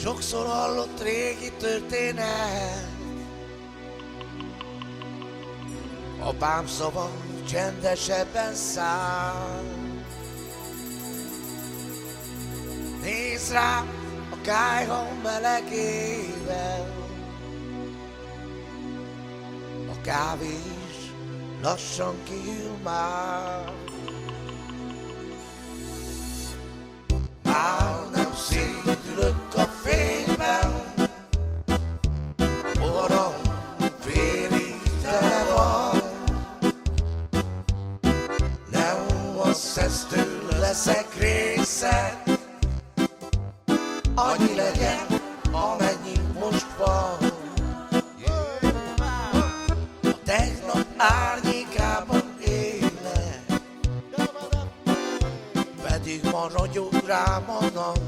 Sokszor hallott régi történet, apám szava csendesebben száll. Nézd rám a kályha melegével, a kávé is lassan kihűl már. Már nem szédülök a fényben, orrom félig tele van. Nem a szesztől leszek része, annyi legyen, amennyi most van. A tegnap árnyékában élek, pedig ma ragyog rám a nap.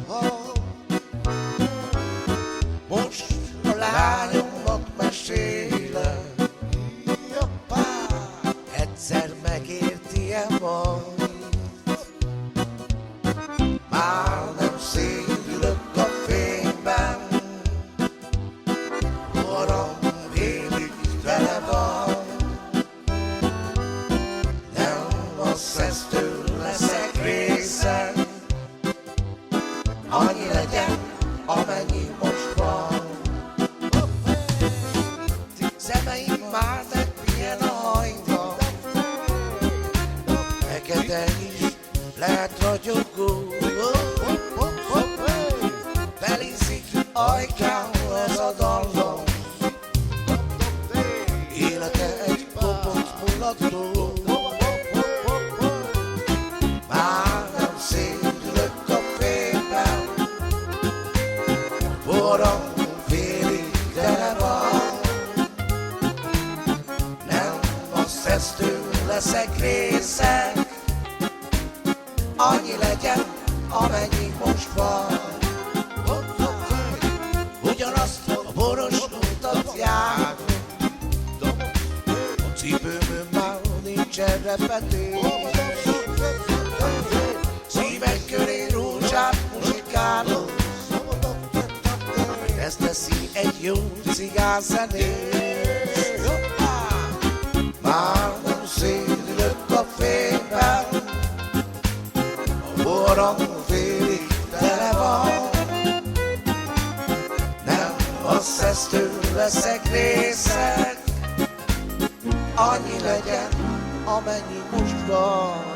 Most a lányomnak mesélek, egyszer megérti-e majd. Már nem szédülök a fényben, orrom félig tele van. Nem a szesztől leszek része, annyi legyen, amennyi most van. Szemeim már megpihen a hajtam, fekete is lehet ragyogó. Belízik ajkán ez a dallam, élete egy kopott mulató. Már nem szédülök a fényben, orrom félig tele van. Nem a szesztől leszek részeg, annyi legyen, amennyi most van. Ugyanazt a boros utat jár, a cipőmön már nincsen repetés. Szívek köré rózsát muzsikálok, ezt teszi egy jó cigánzenés. Már nem szédülök a fényben, a orrom félig tele van. Nem a szesztől leszek részeg, annyi legyen, amennyi most van.